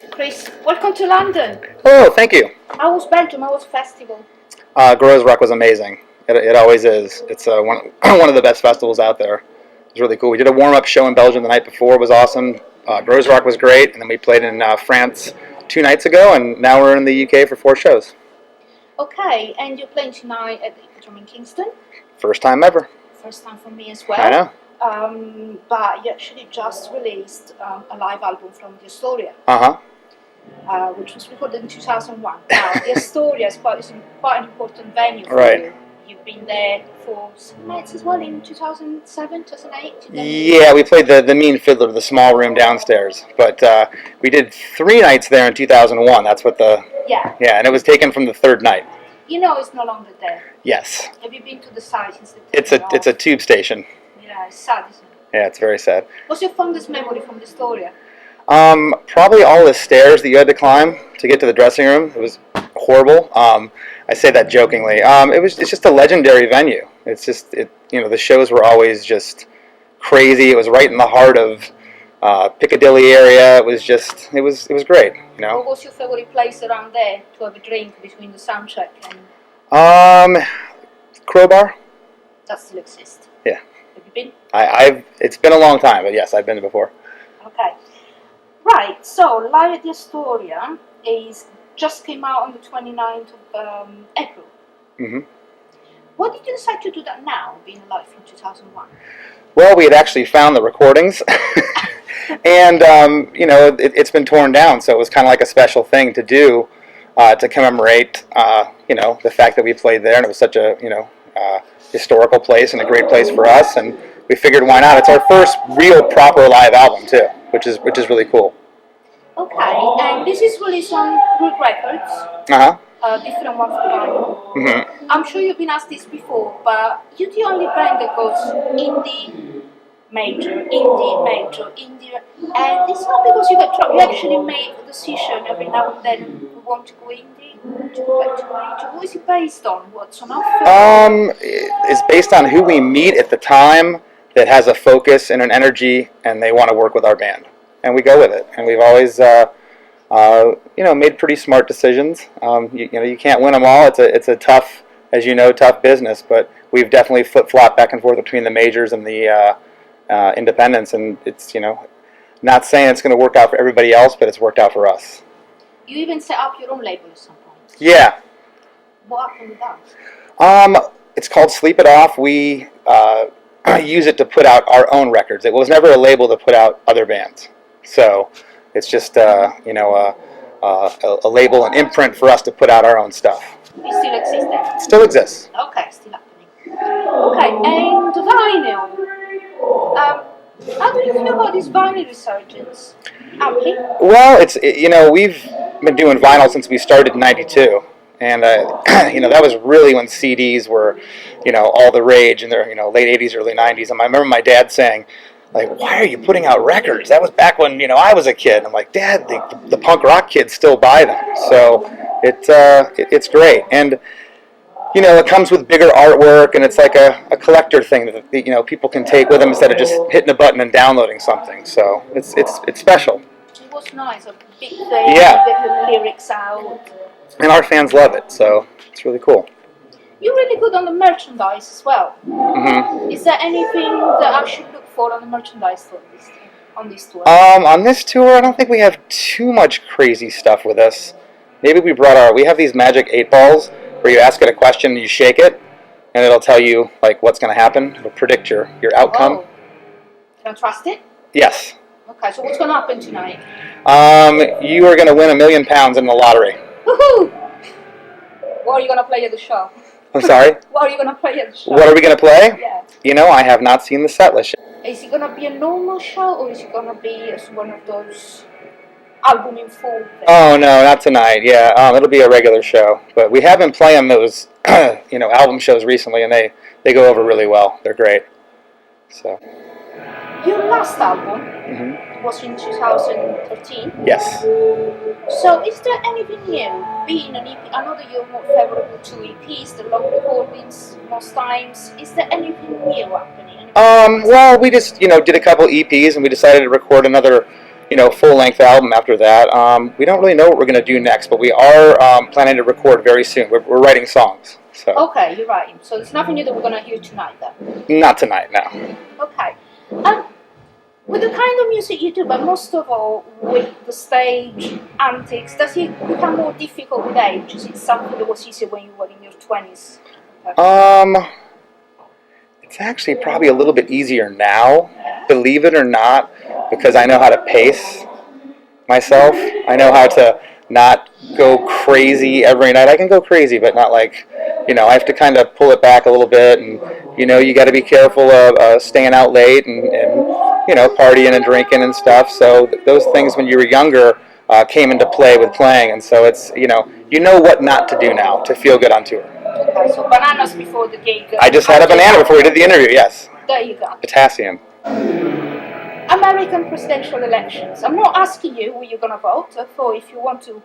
Chris, welcome to London. Oh, thank you. How was Belgium? How was festival? Grows Rock was amazing. It always is. It's one of the best festivals out there. It was really cool. We did a warm-up show in Belgium the night before. It was awesome. Grows Rock was great, and then we played in France 2 nights ago, and now we're in the UK for 4 shows. Okay, and you're playing tonight at the Hippodrome in Kingston. First time ever. First time for me as well. I know. But you actually just released a live album from the Astoria. Which was recorded in 2001. Now, the Astoria is quite an important venue for you. You've been there for some nights as well in 2007, 2008? Yeah, we played the Mean Fiddler, the small room downstairs. But we did 3 nights there in 2001. That's what the... Yeah. Yeah, and it was taken from the 3rd night. You know it's no longer there. Yes. Have you been to the site since the... It's a tube station. Yeah, it's sad, isn't it? Yeah, it's very sad. What's your fondest memory from the Astoria? Probably all the stairs that you had to climb to get to the dressing room. It was horrible. I say that jokingly. It's just a legendary venue. It's just the shows were always just crazy. It was right in the heart of Piccadilly area. It was great. What was your favorite place around there to have a drink between the soundcheck and? Crowbar. That still exists. Yeah. Have you been? It's been a long time, but yes, I've been before. Okay. Right, so Live at the Astoria just came out on the 29th of April. Mm-hmm. Why did you decide to do that now, being alive from 2001? Well, we had actually found the recordings, and it's been torn down, so it was kind of like a special thing to do to commemorate, the fact that we played there, and it was such a historical place and a great place for us, and we figured why not? It's our first real proper live album too, which is really cool. Okay, and this is released on Root Records. Different one for vinyl. Mm-hmm. I'm sure you've been asked this before, but you're the only band that goes indie, major, indie, and it's not because you actually make a decision every now and then you want to go indie, to go back to major. What is it based on? What's on offer? It's based on who we meet at the time that has a focus and an energy, and they want to work with our band, and we go with it. And we've always, made pretty smart decisions. You can't win them all. It's a tough, as you know, tough business. But we've definitely flip-flopped back and forth between the majors and the independents, and it's not saying it's going to work out for everybody else, but it's worked out for us. You even set up your own label at some point. Yeah. What happened with that? It's called Sleep It Off. We use it to put out our own records. It was never a label to put out other bands. So it's just a label, an imprint for us to put out our own stuff. It still exists then? It still exists. Okay, still happening. Okay, and vinyl. How do you feel about this vinyl resurgence? Happy? Well, we've been doing vinyl since we started in '92. And, that was really when CDs were, all the rage in the, late 80s, early 90s. And I remember my dad saying, why are you putting out records? That was back when, I was a kid. I'm like, Dad, the punk rock kids still buy them. So it's great. And, it comes with bigger artwork, and it's like a collector thing that, people can take with them instead of just hitting a button and downloading something. So it's special. It was nice, a big thing, yeah. Get the lyrics out. And our fans love it, so it's really cool. You're really good on the merchandise as well. Mm-hmm. Is there anything that I should look for on the merchandise on this tour? On this tour, I don't think we have too much crazy stuff with us. Maybe we have these magic 8 balls where you ask it a question and you shake it, and it'll tell you what's going to happen. It'll predict your outcome. Oh. Can I trust it? Yes. Okay, so what's going to happen tonight? You are going to win £1 million in the lottery. Woohoo! What are you going to play at the show? I'm sorry? What are you going to play at the show? What are we going to play? Yeah. I have not seen the set list yet. Is it going to be a normal show, or is it going to be one of those album in full things? Oh, no, not tonight. Yeah, it'll be a regular show. But we have been playing those, album shows recently, and they go over really well. They're great. So. Your last album was in 2013. Yes. So is there anything new? Being an EP, I know that you're more favorable to EPs, the long recordings most times. Is there anything new happening? Well, we just, did a couple EPs, and we decided to record another, full-length album after that. We don't really know what we're going to do next, but we are planning to record very soon. We're writing songs. So. Okay, you're right. So there's nothing new that we're going to hear tonight, then? Not tonight, no. Okay. With the kind of music you do, but most of all with the stage antics, does it become more difficult with age? Is it something that was easier when you were in your 20s? It's actually probably a little bit easier now, believe it or not, because I know how to pace myself. I know how to not go crazy every night. I can go crazy, but not like, I have to kind of pull it back a little bit, and, you got to be careful of staying out late and partying and drinking and stuff. So those things when you were younger came into play with playing, and so it's, you know what not to do now to feel good on tour. Okay, so bananas before the gig. I just had a banana before we did the interview, yes. There you go. Potassium. American presidential elections. I'm not asking you who you're going to vote for. If you want to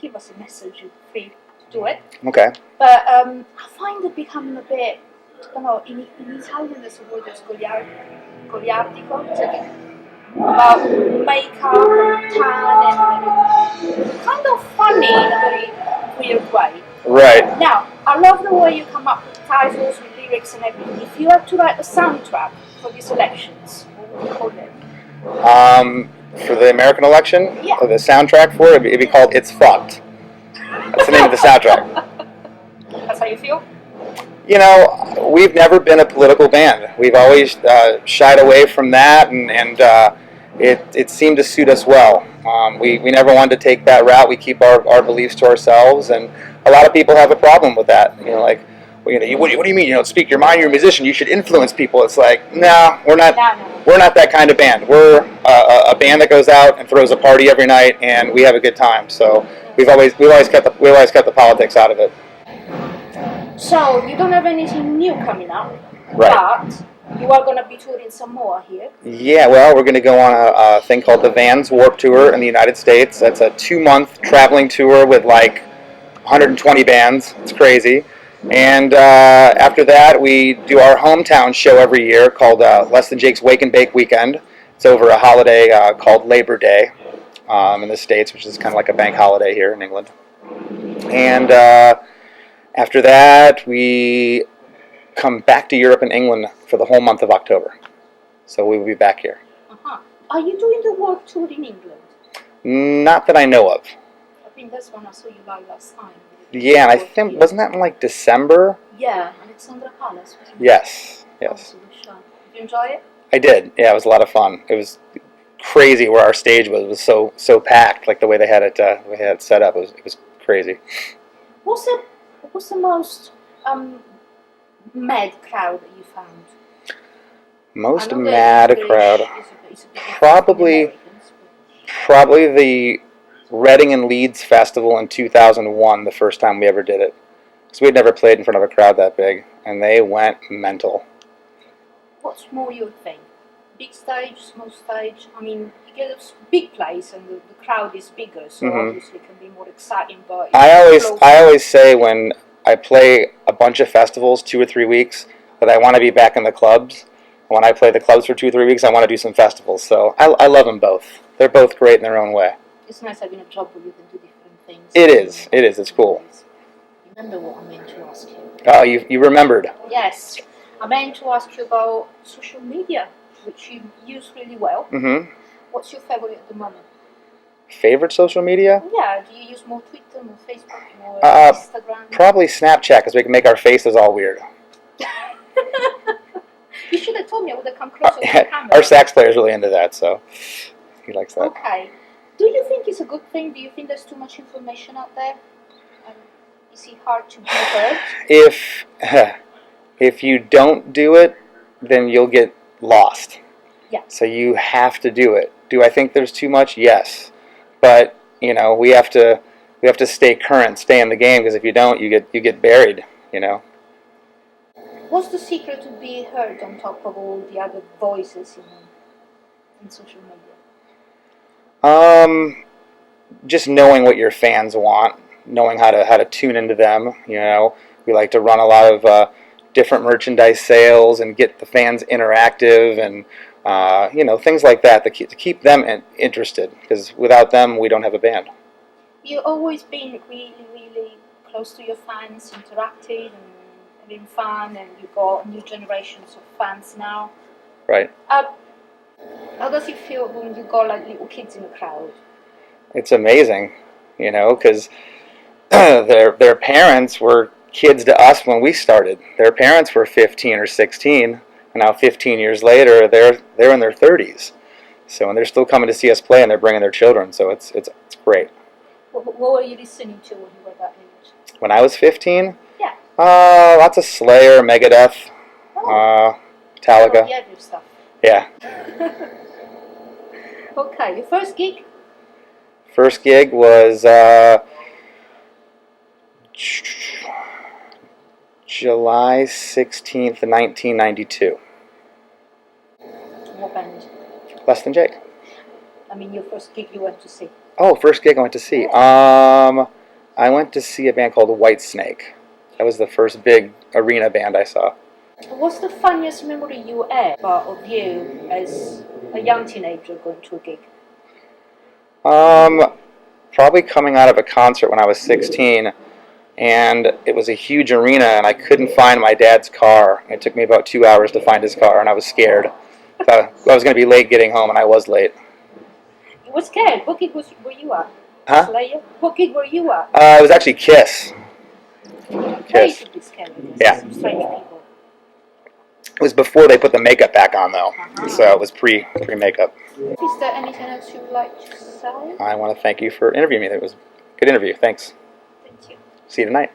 give us a message, you're free to do it. Okay. But I find it becoming a bit, I don't know, in Italian there's a word that's goliardico, about makeup and tan and kind of funny in a very weird way. Right. Now, I love the way you come up with titles, with lyrics and everything. If you had to write a soundtrack for these elections, what would you call it? For the American election? Yeah. Or the soundtrack for it, it'd be called It's Fucked. That's the name of the soundtrack. That's how you feel? We've never been a political band. We've always shied away from that, and it seemed to suit us well. We never wanted to take that route. We keep our beliefs to ourselves, and a lot of people have a problem with that. What do you mean? You don't speak your mind. You're a musician. You should influence people. It's like, no, we're not. No. We're not that kind of band. We're a band that goes out and throws a party every night, and we have a good time. So we've always kept the politics out of it. So you don't have anything new coming up, right? But you are going to be touring some more here. Yeah, well, we're going to go on a thing called the Vans Warped Tour in the United States. That's a 2-month traveling tour with like 120 bands. It's crazy. And after that, we do our hometown show every year called Less Than Jake's Wake and Bake Weekend. It's over a holiday called Labor Day in the States, which is kind of like a bank holiday here in England. And after that, we come back to Europe and England for the whole month of October. So we will be back here. Uh-huh. Are you doing the work tour in England? Not that I know of. I think that's one I saw you live last time. Yeah, and I think, wasn't that in like December? Yeah, Alexandra Palace, wasn't it? Yes. Did you enjoy it? I did. Yeah, it was a lot of fun. It was crazy where our stage was. It was so packed, like the way they had it set up. It was crazy. What was the most mad crowd that you found? Most mad crowd? Probably the Reading and Leeds Festival in 2001, the first time we ever did it. Because we had never played in front of a crowd that big, and they went mental. What's more your thing? Big stage, small stage? I mean, you get a big place and the crowd is bigger, so obviously it can be more exciting. But I always say when I play a bunch of festivals 2 or 3 weeks that I want to be back in the clubs. When I play the clubs for 2 or 3 weeks, I want to do some festivals. So I love them both. They're both great in their own way. It's nice having a job where you can do different things. It is. It's cool. Remember what I meant to ask you? Oh, you remembered. Yes. I meant to ask you about social media, which you use really well. Mm-hmm. What's your favorite at the moment? Favorite social media? Yeah, do you use more Twitter, more Facebook, more Instagram? Probably Snapchat, because we can make our faces all weird. You should have told me. I would have come closer to the camera. Our sax player's really into that, so he likes that. Okay. Do you think it's a good thing? Do you think there's too much information out there? Is it hard to be heard? If you don't do it, then you'll get lost. Yeah. So you have to do it. Do I think there's too much? Yes. But, we have to stay current, stay in the game, because if you don't, you get buried, What's the secret to be heard on top of all the other voices in social media? Just knowing what your fans want, knowing how to tune into them. We like to run a lot of different merchandise sales and get the fans interactive, and Things like that to keep them interested, because without them, we don't have a band. You've always been really, really close to your fans, interacted and having fun, and you've got new generations of fans now. Right. How does it feel when you got like little kids in the crowd? It's amazing, because their parents were kids to us when we started. Their parents were 15 or 16, and now 15 years later, they're in their 30s. So, and they're still coming to see us play, and they're bringing their children. So it's great. What were you listening to when you were that age? When I was 15, Yeah. lots of Slayer, Megadeth, Metallica. Yeah, your stuff. Yeah. Okay, your first gig? First gig was July 16th, 1992. What band? Less Than Jake. I mean, your first gig you went to see. Oh, first gig I went to see. I went to see a band called Whitesnake. That was the first big arena band I saw. What's the funniest memory you have of you as a young teenager going to a gig? Probably coming out of a concert when I was 16, and it was a huge arena, and I couldn't find my dad's car. It took me about 2 hours to find his car, and I was scared. I was going to be late getting home, and I was late. You were scared. What gig were you at? Huh? Slayer? What gig were you at? It was actually Kiss. Kiss. To be scared. Yeah. Some strange people. It was before they put the makeup back on, though, so it was pre-makeup. Is there anything else you would like to say? I want to thank you for interviewing me. It was a good interview. Thanks. Thank you. See you tonight.